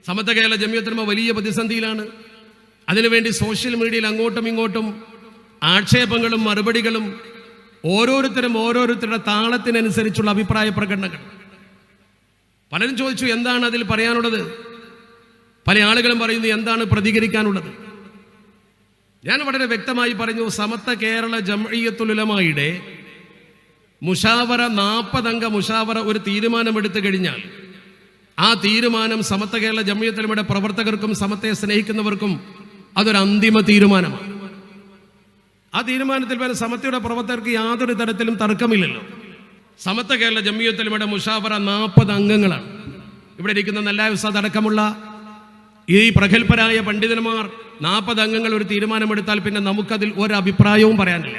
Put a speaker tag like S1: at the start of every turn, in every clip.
S1: സമത്വ കേരള ജംഇയ്യത്തുൽ ഉലമ വലിയ പ്രതിസന്ധിയിലാണ്. അതിനുവേണ്ടി സോഷ്യൽ മീഡിയയിൽ അങ്ങോട്ടും ഇങ്ങോട്ടും ആക്ഷേപങ്ങളും മറുപടികളും, ഓരോരുത്തരുടെ താളത്തിനനുസരിച്ചുള്ള അഭിപ്രായ പ്രകടനങ്ങൾ. പലരും ചോദിച്ചു എന്താണ് അതിൽ പറയാനുള്ളത്. പല ആളുകളും പറയുന്നു എന്താണ് പ്രതികരിക്കാനുള്ളത്. ഞാൻ വളരെ വ്യക്തമായി പറഞ്ഞു, സമത്വ കേരള ജംഇയ്യത്തുൽ ഉലമയുടെ മുഷാവറ 40 അംഗ മുഷാവറ ഒരു തീരുമാനമെടുത്തു കഴിഞ്ഞാൽ ആ തീരുമാനം സമത്വ കേരള ജംഇയ്യത്തുൽ ഉലമയുടെ പ്രവർത്തകർക്കും സമത്വയെ സ്നേഹിക്കുന്നവർക്കും അതൊരു അന്തിമ തീരുമാനമാണ്. ആ തീരുമാനത്തിൽ വരെ സമത്വയുടെ പ്രവർത്തകർക്ക് യാതൊരു തരത്തിലും തർക്കമില്ലല്ലോ. സമത്വ കേരള ജംഇയ്യത്തുൽ ഉലമയുടെ മുഷാവറ 40 അംഗങ്ങളാണ്. ഇവിടെ ഇരിക്കുന്ന നല്ല ഉസ്താദ് അടക്കമുള്ള ഈ പ്രഗത്ഭരായ പണ്ഡിതന്മാർ 40 അംഗങ്ങൾ ഒരു തീരുമാനമെടുത്താൽ പിന്നെ നമുക്കതിൽ ഒരഭിപ്രായവും പറയാനില്ല.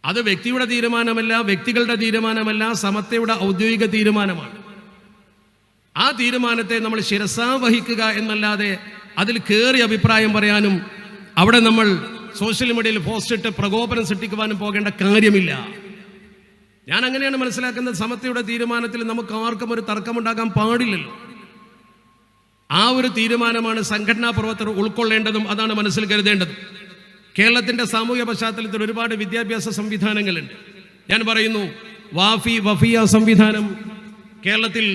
S1: അത് വ്യക്തിയുടെ തീരുമാനമല്ല, വ്യക്തികളുടെ തീരുമാനമല്ല, സമത്വയുടെ ഔദ്യോഗിക തീരുമാനമാണ്. ആ തീരുമാനത്തെ നമ്മൾ ശിരസാ വഹിക്കുക എന്നല്ലാതെ അതിൽ കയറി അഭിപ്രായം പറയാനും അവിടെ നമ്മൾ സോഷ്യൽ മീഡിയയിൽ പോസ്റ്റ് ഇട്ട് പ്രകോപനം സൃഷ്ടിക്കുവാനും പോകേണ്ട കാര്യമില്ല. ഞാൻ അങ്ങനെയാണ് മനസ്സിലാക്കുന്നത്. സമത്വയുടെ തീരുമാനത്തിൽ നമുക്ക് ആർക്കും ഒരു തർക്കമുണ്ടാകാൻ പാടില്ലല്ലോ. ആ ഒരു തീരുമാനമാണ് സംഘടനാ പ്രവർത്തകർ ഉൾക്കൊള്ളേണ്ടതും അതാണ് മനസ്സിൽ കരുതേണ്ടതും. കേരളത്തിന്റെ സാമൂഹ്യ പശ്ചാത്തലത്തിൽ ഒരുപാട് വിദ്യാഭ്യാസ സംവിധാനങ്ങളുണ്ട്. ഞാൻ പറയുന്നു, വഫിയ സംവിധാനം കേരളത്തിൽ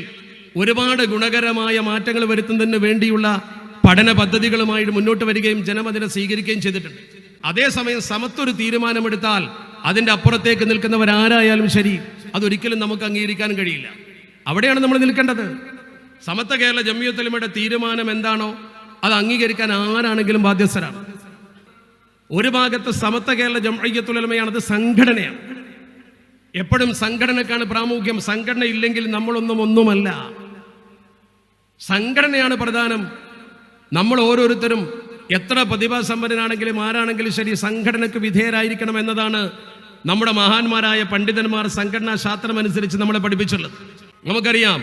S1: ഒരുപാട് ഗുണകരമായ മാറ്റങ്ങൾ വരുത്തുന്നതിന് വേണ്ടിയുള്ള പഠന പദ്ധതികളുമായി മുന്നോട്ട് വരികയും ജനം അതിനെ സ്വീകരിക്കുകയും ചെയ്തിട്ടുണ്ട്. അതേസമയം സമത്വ ഒരു തീരുമാനമെടുത്താൽ അതിൻ്റെ അപ്പുറത്തേക്ക് നിൽക്കുന്നവരാരായാലും ശരി, അതൊരിക്കലും നമുക്ക് അംഗീകരിക്കാൻ കഴിയില്ല. അവിടെയാണ് നമ്മൾ നിൽക്കേണ്ടത്. സമത്വ കേരള ജംഇയ്യത്തുൽ ഉലമയുടെ തീരുമാനം എന്താണോ അത് അംഗീകരിക്കാൻ ആരാണെങ്കിലും ബാധ്യസ്ഥരാണ്. ഒരു ഭാഗത്ത് സമത്വ കേരള ജംഇയ്യത്തുൽ ഉലമയാണ്, അത് സംഘടനയാണ്. എപ്പോഴും സംഘടനക്കാണ് പ്രാമുഖ്യം. സംഘടന ഇല്ലെങ്കിൽ ഒന്നുമല്ല. സംഘടനയാണ് പ്രധാനം. നമ്മൾ ഓരോരുത്തരും എത്ര പ്രതിഭാസമ്പന്നനാണെങ്കിലും ആരാണെങ്കിലും ശരി സംഘടനയ്ക്ക് വിധേയരായിരിക്കണം എന്നതാണ് നമ്മുടെ മഹാന്മാരായ പണ്ഡിതന്മാർ സംഘടനാ ശാസ്ത്രം അനുസരിച്ച് നമ്മളെ പഠിപ്പിച്ചുള്ളത്. നമുക്കറിയാം,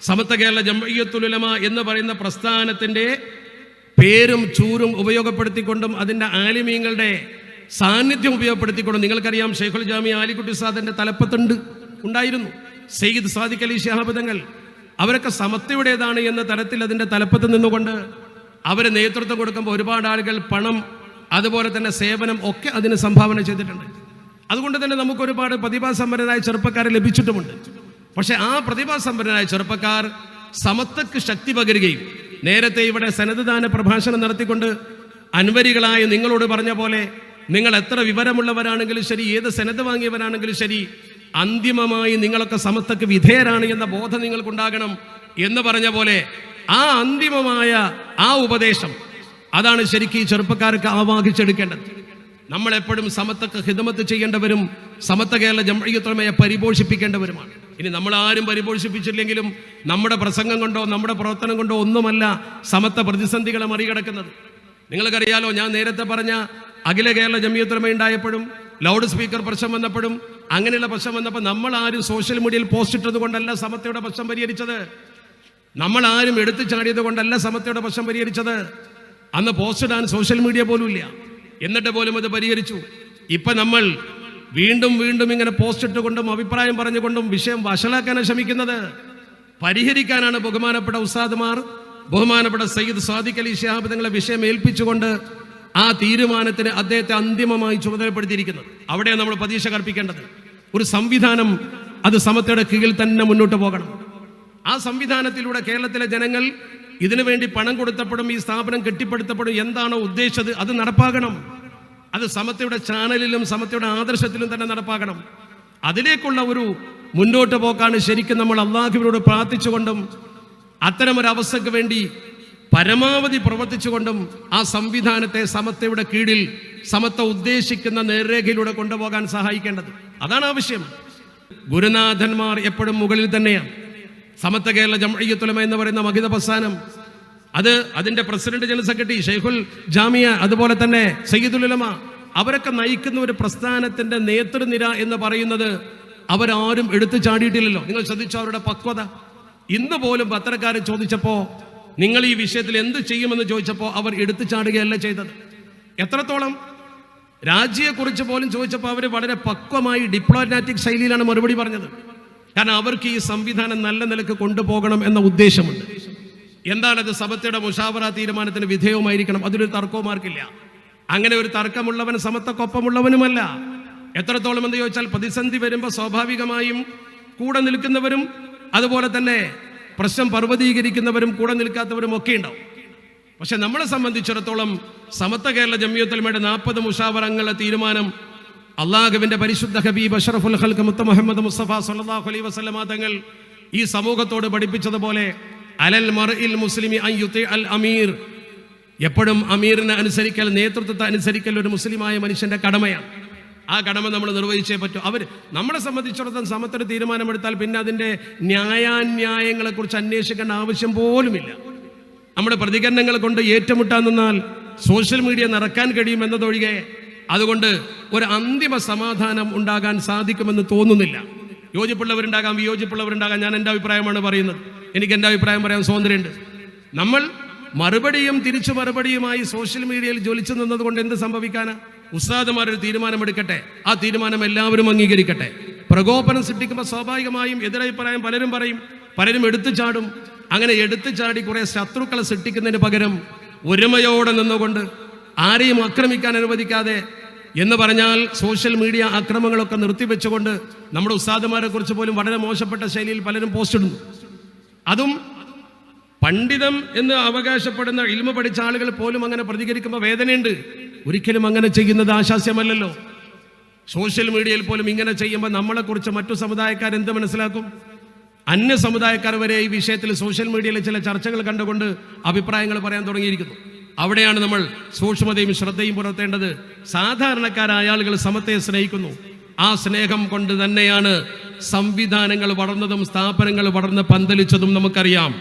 S1: സമത്വ കേരള ജംഇയ്യത്തുൽ ഉലമ എന്ന് പറയുന്ന പ്രസ്ഥാനത്തിന്റെ പേരും ചൂരും ഉപയോഗപ്പെടുത്തിക്കൊണ്ടും അതിൻ്റെ ആലിമീങ്ങളുടെ സാന്നിധ്യം ഉപയോഗപ്പെടുത്തിക്കൊണ്ടും, നിങ്ങൾക്കറിയാം ഷെയ്ഖുൽ ജാമിഅ ആലിക്കുട്ടി ഉസ്താദിന്റെ തലപ്പത്തുണ്ട് ഉണ്ടായിരുന്നു സയ്യിദ് സാദിഖ് അലി ശിഹാബ് തങ്ങൾ. അവരൊക്കെ സമത്വയുടേതാണ് എന്ന തരത്തിൽ അതിൻ്റെ തലപ്പത്ത് നിന്നുകൊണ്ട് അവർ നേതൃത്വം കൊടുക്കുമ്പോൾ ഒരുപാട് ആളുകൾ പണം അതുപോലെ തന്നെ സേവനം ഒക്കെ അതിന് സംഭാവന ചെയ്തിട്ടുണ്ട്. അതുകൊണ്ട് തന്നെ നമുക്ക് ഒരുപാട് പ്രതിഭാസമ്പന്നരായ ചെറുപ്പക്കാരെ ലഭിച്ചിട്ടുമുണ്ട്. പക്ഷെ ആ പ്രതിഭാസമ്പന്നരായ ചെറുപ്പക്കാർ സമത്വക്ക് ശക്തി പകരുകയും നേരത്തെ ഇവിടെ സനദ്ദാന പ്രഭാഷണം നടത്തിക്കൊണ്ട് അൻവരികളായ നിങ്ങളോട് പറഞ്ഞ പോലെ നിങ്ങൾ എത്ര വിവരമുള്ളവരാണെങ്കിലും ശരി, ഏത് സനദ് വാങ്ങിയവരാണെങ്കിലും ശരി, അന്തിമമായി നിങ്ങളൊക്കെ സമത്വക്ക് വിധേയരാണ് എന്ന ബോധം നിങ്ങൾക്കുണ്ടാകണം എന്ന് പറഞ്ഞ പോലെ ആ അന്തിമമായ ആ ഉപദേശം അതാണ് ശരിക്കും ഈ ചെറുപ്പക്കാർക്ക് ആവാഹിച്ചെടുക്കേണ്ടത്. നമ്മളെപ്പോഴും സമത്വക്ക് ഹിദമത്ത് ചെയ്യേണ്ടവരും സമത്വ കേരള ജംഇയ്യത്തുൽ ഉലമയെ പരിപോഷിപ്പിക്കേണ്ടവരുമാണ്. ഇനി നമ്മൾ ആരും പരിപോഷിപ്പിച്ചില്ലെങ്കിലും നമ്മുടെ പ്രസംഗം കൊണ്ടോ നമ്മുടെ പ്രവർത്തനം കൊണ്ടോ ഒന്നുമല്ല സമത്വ പ്രതിസന്ധികളെ മറികടക്കുന്നത്. നിങ്ങൾക്കറിയാലോ, ഞാൻ നേരത്തെ പറഞ്ഞ അഖില കേരള ജംഇയ്യത്തുൽ ഉലമ ഉണ്ടായപ്പോഴും ലൗഡ് സ്പീക്കർ പ്രശ്നം വന്നപ്പോഴും അങ്ങനെയുള്ള പ്രശ്നം വന്നപ്പോൾ നമ്മൾ ആരും സോഷ്യൽ മീഡിയയിൽ പോസ്റ്റ് ഇട്ടത് കൊണ്ടല്ല സമത്വയുടെ പ്രശ്നം പരിഹരിച്ചത്. നമ്മൾ ആരും എടുത്തു ചാടിയത് കൊണ്ടല്ല സമത്വയുടെ പ്രശ്നം പരിഹരിച്ചത്. അന്ന് പോസ്റ്റ് ഇടാൻ സോഷ്യൽ മീഡിയ പോലും ഇല്ല. എന്നിട്ട് പോലും അത് പരിഹരിച്ചു. ഇപ്പം നമ്മൾ വീണ്ടും ഇങ്ങനെ പോസ്റ്റ് ഇട്ടുകൊണ്ടും അഭിപ്രായം പറഞ്ഞുകൊണ്ടും വിഷയം വഷളാക്കാനാണ് ശ്രമിക്കുന്നത്. പരിഹരിക്കാനാണ് ബഹുമാനപ്പെട്ട ഉസ്താദുമാർ, ബഹുമാനപ്പെട്ട സയ്യിദ് സാദിഖ് അലി ശിഹാബ് തങ്ങളെ വിഷയം ഏൽപ്പിച്ചുകൊണ്ട് ആ തീരുമാനത്തിന് അദ്ദേഹത്തെ അന്തിമമായി ചുമതലപ്പെടുത്തിയിരിക്കുന്നത്. അവിടെയാണ് നമ്മൾ പ്രതീക്ഷ കർപ്പിക്കേണ്ടത്. ഒരു സംവിധാനം അത് സമത്വയുടെ കീഴിൽ തന്നെ മുന്നോട്ട് പോകണം. ആ സംവിധാനത്തിലൂടെ കേരളത്തിലെ ജനങ്ങൾ ഇതിനു വേണ്ടി പണം കൊടുത്തപ്പോഴും ഈ സ്ഥാപനം കെട്ടിപ്പടുത്തപ്പോഴും എന്താണോ ഉദ്ദേശിച്ചത് അത് നടപ്പാകണം. അത് സമത്വയുടെ ചാനലിലും സമത്വയുടെ ആദർശത്തിലും തന്നെ നടപ്പാകണം. അതിലേക്കുള്ള ഒരു മുന്നോട്ട് പോക്കാണ് ശരിക്കും നമ്മൾ അല്ലാഹുവിനോട് പ്രാർത്ഥിച്ചുകൊണ്ടും അത്തരമൊരവസ്ഥയ്ക്ക് വേണ്ടി പരമാവധി പ്രവർത്തിച്ചുകൊണ്ടും ആ സംവിധാനത്തെ സമത്വയുടെ കീഴിൽ സമത്വ ഉദ്ദേശിക്കുന്ന നേർരേഖയിലൂടെ കൊണ്ടുപോകാൻ സഹായിക്കേണ്ടത്. അതാണ് ആവശ്യം. ഗുരുനാഥന്മാർ എപ്പോഴും മുകളിൽ തന്നെയാണ്. സമത്വ കേരള ജംഇയ്യത്തുൽ ഉലമ എന്ന് പറയുന്ന മഹിത പ്രസ്ഥാനം, അതിന്റെ പ്രസിഡന്റ് ജനറൽ സെക്രട്ടറി ഷെയ്ഖുൽ ജാമിഅ, അതുപോലെ തന്നെ സയ്യിദുൽ ഉലമ, അവരൊക്കെ നയിക്കുന്ന ഒരു പ്രസ്ഥാനത്തിന്റെ നേതൃനിര എന്ന് പറയുന്നത് അവരാരും എടുത്തു ചാടിയിട്ടില്ലല്ലോ. നിങ്ങൾ ശ്രദ്ധിച്ചോ അവരുടെ പക്വത. ഇന്ന് പോലും പത്രക്കാരെ ചോദിച്ചപ്പോൾ നിങ്ങൾ ഈ വിഷയത്തിൽ എന്ത് ചെയ്യുമെന്ന് ചോദിച്ചപ്പോൾ അവർ എടുത്തു ചാടുകയല്ല ചെയ്തത്. എത്രത്തോളം രാജ്യത്തെക്കുറിച്ച് പോലും ചോദിച്ചപ്പോൾ അവർ വളരെ പക്വമായി ഡിപ്ലോമാറ്റിക് ശൈലിയിലാണ് മറുപടി പറഞ്ഞത്. കാരണം അവർക്ക് ഈ സംവിധാനം നല്ല നിലക്ക് കൊണ്ടുപോകണം എന്ന ഉദ്ദേശമുണ്ട്. എന്താണത്? സമത്വയുടെ മുഷാവറ തീരുമാനത്തിന് വിധേയവുമായിരിക്കണം. അതിലൊരു തർക്കവും ആർക്കില്ല. അങ്ങനെ ഒരു തർക്കമുള്ളവൻ സമത്വക്കൊപ്പമുള്ളവനുമല്ല. എത്രത്തോളം എന്ന് ചോദിച്ചാൽ, പ്രതിസന്ധി വരുമ്പോൾ സ്വാഭാവികമായും കൂടെ നിൽക്കുന്നവരും അതുപോലെ തന്നെ പ്രശ്നം പർവ്വതീകരിക്കുന്നവരും കൂടെ നിൽക്കാത്തവരും ഒക്കെ ഉണ്ടാവും. പക്ഷെ നമ്മളെ സംബന്ധിച്ചിടത്തോളം സമത്വ കേരള ജംഇയ്യത്തുൽ ഉലമയുടെ 40 മുഷാവറകളുടെ തീരുമാനം അള്ളാഹുവിന്റെ പരിശുദ്ധ ഹബീബ് അഷ്റഫുൽ ഖൽഖ് മുത്ത മുഹമ്മദ് മുസ്തഫ സല്ലല്ലാഹു അലൈഹി വസല്ലമ തങ്ങൾ ഈ സമൂഹത്തോട് പഠിപ്പിച്ചതുപോലെ, അലൽ മർഇൽ മുസ്ലിമി അൻ യുതി അൽ അമീർ, എപ്പോഴും അമീറിനെ അനുസരിക്കൽ, നേതൃത്വത്തെ അനുസരിക്കൽ ഒരു മുസ്ലിമായ മനുഷ്യന്റെ കടമയാണ്. ആ കടമ നമ്മൾ നിർവഹിച്ചേ പറ്റൂ. നമ്മളെ സംബന്ധിച്ചിടത്തോളം സമത്വ തീരുമാനമെടുത്താൽ പിന്നെ അതിൻ്റെ ന്യായാന്യായങ്ങളെക്കുറിച്ച് അന്വേഷിക്കേണ്ട ആവശ്യം പോലുമില്ല. നമ്മുടെ പ്രതികരണങ്ങൾ കൊണ്ട് ഏറ്റുമുട്ടാൻ നിന്നാൽ സോഷ്യൽ മീഡിയ നിറക്കാൻ കഴിയും എന്നതൊഴികെ അതുകൊണ്ട് ഒരു അന്തിമ സമാധാനം ഉണ്ടാകാൻ സാധിക്കുമെന്ന് തോന്നുന്നില്ല. യോജിപ്പുള്ളവരുണ്ടാകാം, വിയോജിപ്പുള്ളവരുണ്ടാകാം. ഞാൻ എൻ്റെ അഭിപ്രായമാണ് പറയുന്നത്. എനിക്ക് എൻ്റെ അഭിപ്രായം പറയാൻ സ്വാതന്ത്ര്യമുണ്ട്. നമ്മൾ മറുപടിയും തിരിച്ചു മറുപടിയുമായി സോഷ്യൽ മീഡിയയിൽ ജ്വലിച്ചു നിന്നത് കൊണ്ട് എന്ത് സംഭവിക്കാനാ? ഉസ്താദുമാരൊരു തീരുമാനമെടുക്കട്ടെ, ആ തീരുമാനം എല്ലാവരും അംഗീകരിക്കട്ടെ. പ്രകോപനം സൃഷ്ടിക്കുമ്പോൾ സ്വാഭാവികമായും എതിരഭിപ്രായം പലരും പറയും, പലരും എടുത്തു ചാടും. അങ്ങനെ എടുത്തു ചാടി കുറെ ശത്രുക്കളെ സൃഷ്ടിക്കുന്നതിന് പകരം ഒരുമയോടെ നിന്നുകൊണ്ട് ആരെയും ആക്രമിക്കാൻ അനുവദിക്കാതെ, എന്ന് പറഞ്ഞാൽ സോഷ്യൽ മീഡിയ ആക്രമങ്ങളൊക്കെ നിർത്തിവെച്ചുകൊണ്ട് നമ്മുടെ ഉസ്താദുമാരെ കുറിച്ച് പോലും വളരെ മോശപ്പെട്ട ശൈലിയിൽ പലരും പോസ്റ്റ് ഇടുന്നു. അതും പണ്ഡിതം എന്ന് അവകാശപ്പെടുന്ന ഇൽമ പഠിച്ച ആളുകൾ പോലും അങ്ങനെ പ്രതികരിക്കുമ്പോൾ വേദനയുണ്ട്. ഒരിക്കലും അങ്ങനെ ചെയ്യുന്നത് ആശാസ്യമല്ലല്ലോ. സോഷ്യൽ മീഡിയയിൽ പോലും ഇങ്ങനെ ചെയ്യുമ്പോൾ നമ്മളെക്കുറിച്ച് മറ്റു സമുദായക്കാർ എന്ത് മനസ്സിലാക്കും? അന്യ സമുദായക്കാർ വരെ ഈ വിഷയത്തിൽ സോഷ്യൽ മീഡിയയിലെ ചില ചർച്ചകൾ കണ്ടുകൊണ്ട് അഭിപ്രായങ്ങൾ പറയാൻ തുടങ്ങിയിരിക്കുന്നു. അവിടെയാണ് നമ്മൾ സൂക്ഷ്മതയും ശ്രദ്ധയും പുലർത്തേണ്ടത്. സാധാരണക്കാരായ ആളുകൾ സമത്വത്തെ സ്നേഹിക്കുന്നു. ആ സ്നേഹം കൊണ്ട് തന്നെയാണ് സംവിധാനങ്ങൾ വളർന്നതും സ്ഥാപനങ്ങൾ വളർന്ന് പന്തലിച്ചതും നമുക്കറിയാം.